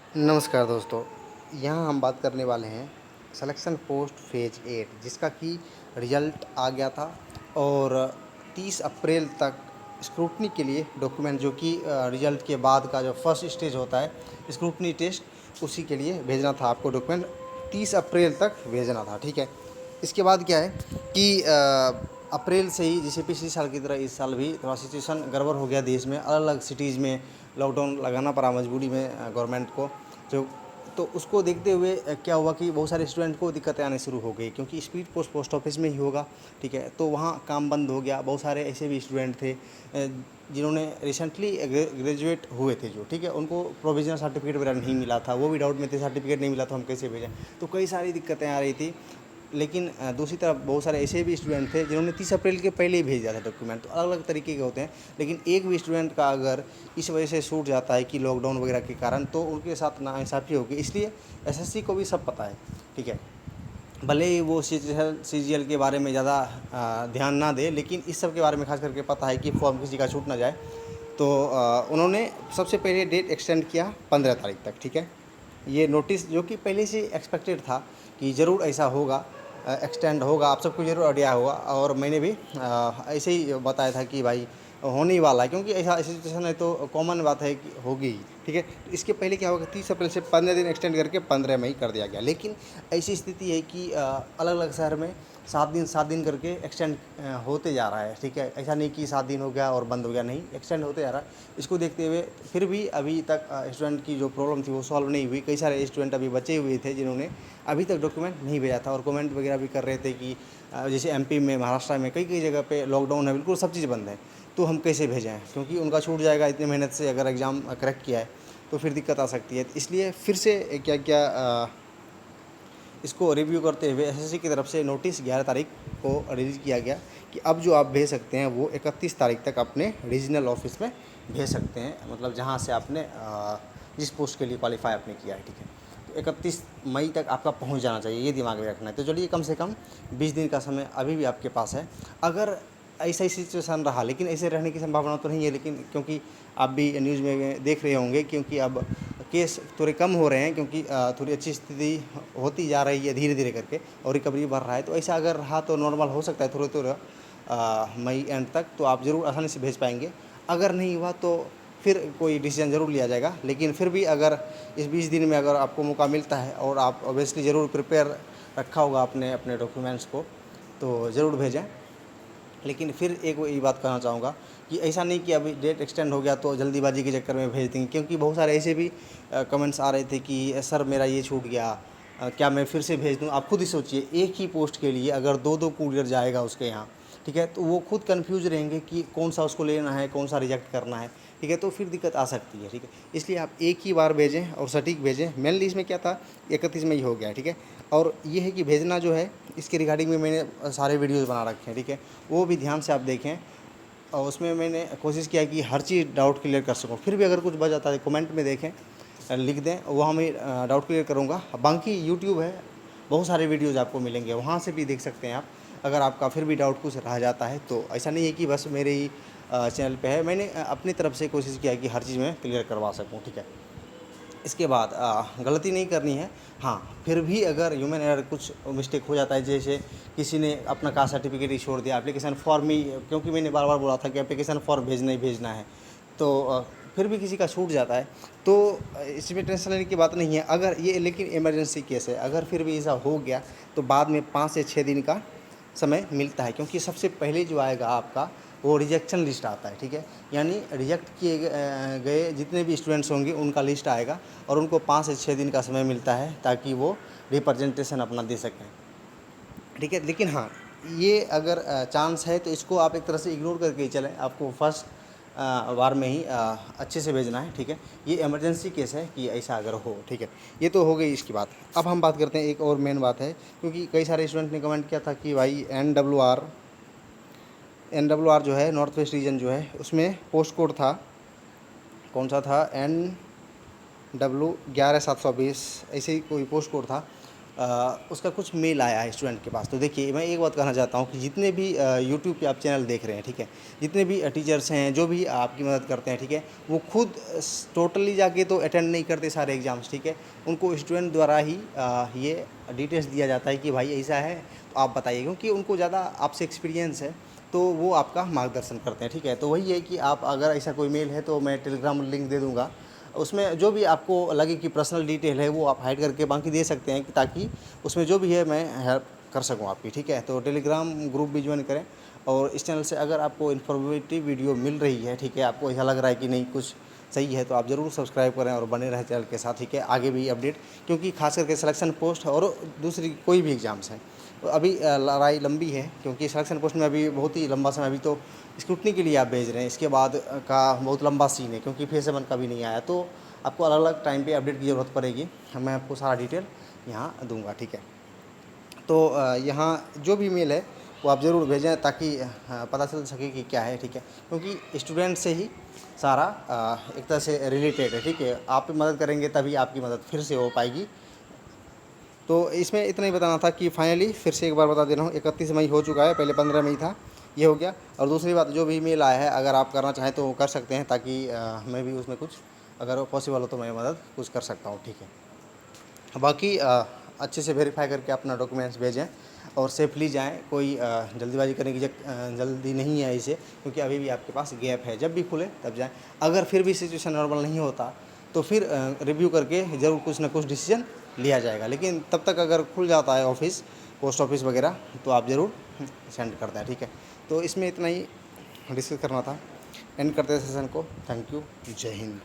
नमस्कार दोस्तों, यहाँ हम बात करने वाले हैं सिलेक्शन पोस्ट फेज 8 जिसका कि रिजल्ट आ गया था और 30 अप्रैल तक स्क्रूटनी के लिए डॉक्यूमेंट जो कि रिजल्ट के बाद का जो फर्स्ट स्टेज होता है स्क्रूटनी टेस्ट उसी के लिए भेजना था आपको डॉक्यूमेंट 30 अप्रैल तक भेजना था। ठीक है, इसके बाद क्या है कि अप्रैल से ही जैसे पिछले साल की तरह इस साल भी थोड़ा सिचुएशन गड़बड़ हो गया देश में, अलग अलग सिटीज़ में लॉकडाउन लगाना पड़ा मजबूरी में गवर्नमेंट को। जो तो उसको देखते हुए क्या हुआ कि बहुत सारे स्टूडेंट को दिक्कतें आने शुरू हो गई क्योंकि स्पीड पोस्ट पोस्ट ऑफिस में ही होगा। ठीक है, तो वहाँ काम बंद हो गया। बहुत सारे ऐसे भी स्टूडेंट थे जिन्होंने रिसेंटली ग्रेजुएट हुए थे जो, ठीक है, उनको प्रोविजनल सर्टिफिकेट वगैरह नहीं मिला था, वो भी डाउट में थे सर्टिफिकेट नहीं मिला तो हम कैसे भेजें। तो कई सारी दिक्कतें आ रही थी। लेकिन दूसरी तरफ बहुत सारे ऐसे भी स्टूडेंट थे जिन्होंने 30 अप्रैल के पहले ही भेज दिया था डॉक्यूमेंट। तो अलग अलग तरीके के होते हैं, लेकिन एक भी स्टूडेंट का अगर इस वजह से छूट जाता है कि लॉकडाउन वगैरह के कारण, तो उनके साथ नाइंसाफ़ी होगी। इसलिए एसएससी को भी सब पता है। ठीक है, भले ही वो सीजीएल के बारे में ज़्यादा ध्यान ना दे, लेकिन इस सब के बारे में खास करके पता है कि फॉर्म किसी का छूट ना जाए। तो उन्होंने सबसे पहले डेट एक्सटेंड किया 15 तारीख तक। ठीक है, ये नोटिस जो कि पहले से एक्सपेक्टेड था कि ज़रूर ऐसा होगा, एक्सटेंड होगा, आप सबको ज़रूर आइडिया होगा। और मैंने भी ऐसे ही बताया था कि भाई होने ही वाला है, क्योंकि ऐसा सिचुएशन है तो कॉमन बात है कि होगी ही। ठीक है, तो इसके पहले क्या होगा, 30 अप्रैल से 15 दिन एक्सटेंड करके 15 मई कर दिया गया। लेकिन ऐसी स्थिति है कि अलग अलग शहर में 7 दिन करके एक्सटेंड होते जा रहा है। ठीक है, ऐसा नहीं कि 7 दिन हो गया और बंद हो गया, नहीं, एक्सटेंड होते जा रहा है। इसको देखते हुए फिर भी अभी तक स्टूडेंट की जो प्रॉब्लम थी वो सॉल्व नहीं हुई। कई सारे स्टूडेंट अभी बचे हुए थे जिन्होंने अभी तक डॉक्यूमेंट नहीं भेजा था और कमेंट वगैरह भी कर रहे थे कि जैसे एमपी में, महाराष्ट्र में कई कई जगह पे लॉकडाउन है, बिल्कुल सब चीज़ बंद है, तो हम कैसे भेजें, क्योंकि उनका छूट जाएगा इतनी मेहनत से। अगर एग्ज़ाम क्रैक किया है तो फिर दिक्कत आ सकती है। इसलिए फिर से क्या क्या इसको रिव्यू करते हुए एसएससी की तरफ से नोटिस 11 तारीख को रिलीज़ किया गया कि अब जो आप भेज सकते हैं वो 31 तारीख तक अपने रीजनल ऑफिस में भेज सकते हैं, मतलब जहाँ से आपने जिस पोस्ट के लिए क्वालिफाई आपने किया है। ठीक है, तो 31 मई तक आपका पहुँच जाना चाहिए, ये दिमाग में रखना है। तो चलिए, कम से कम 20 दिन का समय अभी भी आपके पास है। अगर ऐसा ही सिचुएशन रहा, लेकिन ऐसे रहने की संभावना तो नहीं है, लेकिन क्योंकि आप भी न्यूज़ में देख रहे होंगे, क्योंकि अब केस थोड़े कम हो रहे हैं, क्योंकि थोड़ी अच्छी स्थिति होती जा रही है धीरे धीरे करके, और रिकवरी बढ़ रहा है। तो ऐसा अगर रहा तो नॉर्मल हो सकता है थोड़ा थोड़ा मई एंड तक, तो आप ज़रूर आसानी से भेज पाएंगे। अगर नहीं हुआ तो फिर कोई डिसीजन ज़रूर लिया जाएगा। लेकिन फिर भी अगर इस 20 दिन में अगर आपको मौका मिलता है और आप ऑब्वियसली ज़रूर प्रिपेयर रखा होगा अपने अपने डॉक्यूमेंट्स को, तो ज़रूर भेजें। लेकिन फिर एक ये बात कहना चाहूँगा कि ऐसा नहीं कि अभी डेट एक्सटेंड हो गया तो जल्दीबाजी के चक्कर में भेज देंगे, क्योंकि बहुत सारे ऐसे भी कमेंट्स आ रहे थे कि सर मेरा ये छूट गया, क्या मैं फिर से भेज दूँ। आप खुद ही सोचिए, एक ही पोस्ट के लिए अगर दो दो कुरियर जाएगा उसके यहाँ, ठीक है, तो वो खुद कन्फ्यूज रहेंगे कि कौन सा उसको लेना है, कौन सा रिजेक्ट करना है। ठीक है, तो फिर दिक्कत आ सकती है। ठीक है, इसलिए आप एक ही बार भेजें और सटीक भेजें। मेनली इसमें क्या था, 31 में ही हो गया। ठीक है, और ये है कि भेजना जो है, इसके रिगार्डिंग में मैंने सारे वीडियोज़ बना रखे हैं। ठीक है, वो भी ध्यान से आप देखें, और उसमें मैंने कोशिश किया कि हर चीज़ डाउट क्लियर कर सकूँ। फिर भी अगर कुछ बच जाता है कमेंट में देखें, लिख दें, वहाँ मैं डाउट क्लियर करूँगा। बाकी यूट्यूब है, बहुत सारे वीडियोज़ आपको मिलेंगे, वहाँ से भी देख सकते हैं आप। अगर आपका फिर भी डाउट कुछ रह जाता है तो ऐसा नहीं है कि बस मेरे ही चैनल पे है, मैंने अपनी तरफ से कोशिश किया कि हर चीज़ मैं क्लियर करवा सकूँ। ठीक है, इसके बाद गलती नहीं करनी है। हाँ, फिर भी अगर ह्यूमन एरर कुछ मिस्टेक हो जाता है, जैसे किसी ने अपना कास्ट सर्टिफिकेट ही छोड़ दिया, एप्लीकेशन फॉर्म ही, क्योंकि मैंने बार बार बोला था कि एप्लीकेशन फॉर्म भेजना ही भेजना है, तो फिर भी किसी का छूट जाता है, तो इसमें टेंशन लेने की बात नहीं है। अगर ये, लेकिन इमरजेंसी केस है, अगर फिर भी ऐसा हो गया तो बाद में 5 से 6 दिन का समय मिलता है, क्योंकि सबसे पहले जो आएगा आपका वो रिजेक्शन लिस्ट आता है। ठीक है, यानी रिजेक्ट किए गए जितने भी स्टूडेंट्स होंगे उनका लिस्ट आएगा, और उनको 5 से 6 दिन का समय मिलता है ताकि वो रिप्रेजेंटेशन अपना दे सकें। ठीक है, लेकिन हाँ, ये अगर चांस है तो इसको आप एक तरह से इग्नोर करके ही चलें। आपको फर्स्ट बार में ही अच्छे से भेजना है। ठीक है, ये इमरजेंसी केस है कि ऐसा अगर हो। ठीक है, ये तो हो गई इसकी बात। अब हम बात करते हैं, एक और मेन बात है, क्योंकि कई सारे स्टूडेंट ने कमेंट किया था कि भाई NWR जो है, नॉर्थ वेस्ट रीजन जो है, उसमें पोस्ट कोड था, कौन सा था, NW 11720, ऐसे ही कोई पोस्ट कोड था। उसका कुछ मेल आया है स्टूडेंट के पास। तो देखिए, मैं एक बात कहना चाहता हूँ कि जितने भी यूट्यूब पे आप चैनल देख रहे हैं, ठीक है, जितने भी टीचर्स हैं जो भी आपकी मदद करते हैं, ठीक है, वो खुद टोटली जाके तो अटेंड नहीं करते सारे एग्ज़ाम्स, ठीक है। उनको स्टूडेंट द्वारा ही ये डिटेल्स दिया जाता है कि भाई ऐसा है तो आप बताइए, क्योंकि उनको ज़्यादा आपसे एक्सपीरियंस है, तो वो आपका मार्गदर्शन करते हैं, ठीक है। तो वही है कि आप अगर ऐसा कोई मेल है तो मैं टेलीग्राम लिंक दे दूँगा, उसमें जो भी आपको लगे कि पर्सनल डिटेल है वो आप हाइड करके बाकी दे सकते हैं, ताकि उसमें जो भी है मैं हेल्प कर सकूँ आपकी, ठीक है। तो टेलीग्राम ग्रुप भी ज्वाइन करें, और इस चैनल से अगर आपको इन्फॉर्मेटिव वीडियो मिल रही है, ठीक है, आपको ऐसा लग रहा है कि नहीं कुछ सही है, तो आप ज़रूर सब्सक्राइब करें और बने रहें चैनल के साथ, ठीक है। आगे भी अपडेट, क्योंकि खास करके सिलेक्शन पोस्ट और दूसरी कोई भी एग्ज़ाम्स हैं, तो अभी लड़ाई लंबी है, क्योंकि सिलेक्शन पोस्ट में अभी बहुत ही लंबा समय, अभी तो स्क्रूटनी के लिए आप भेज रहे हैं, इसके बाद का बहुत लंबा सीन है, क्योंकि फेज 7 का भी नहीं आया, तो आपको अलग अलग टाइम पे अपडेट की ज़रूरत पड़ेगी। मैं आपको सारा डिटेल यहाँ दूंगा, ठीक है। तो यहाँ जो भी मेल है वो आप ज़रूर भेजें, ताकि पता चल सके कि क्या है, ठीक है, क्योंकि स्टूडेंट से ही सारा एक तरह से रिलेटेड है, ठीक है। आप मदद करेंगे तभी आपकी मदद फिर से हो पाएगी। तो इसमें इतना ही बताना था कि फाइनली फिर से एक बार बता दे रहा हूँ, 31 मई हो चुका है, पहले 15 मई था, ये हो गया। और दूसरी बात, जो भी मेल आया है अगर आप करना चाहें तो कर सकते हैं, ताकि मैं भी उसमें कुछ अगर पॉसिबल हो तो मैं मदद कुछ कर सकता हूँ, ठीक है। बाकी अच्छे से वेरीफाई करके अपना डॉक्यूमेंट्स भेजें और सेफली जाएं, कोई जल्दीबाजी करने की जल्दी नहीं है इसे, क्योंकि अभी भी आपके पास गैप है, जब भी खुले तब जाएं। अगर फिर भी सिचुएशन नॉर्मल नहीं होता तो फिर रिव्यू करके ज़रूर कुछ ना कुछ डिसीजन लिया जाएगा, लेकिन तब तक अगर खुल जाता है ऑफिस, पोस्ट ऑफिस वगैरह, तो आप ज़रूर सेंड कर दें, ठीक है। तो इसमें इतना ही डिस्कस करना था। एंड करते हैं सेशन को। Thank you. जय हिंद।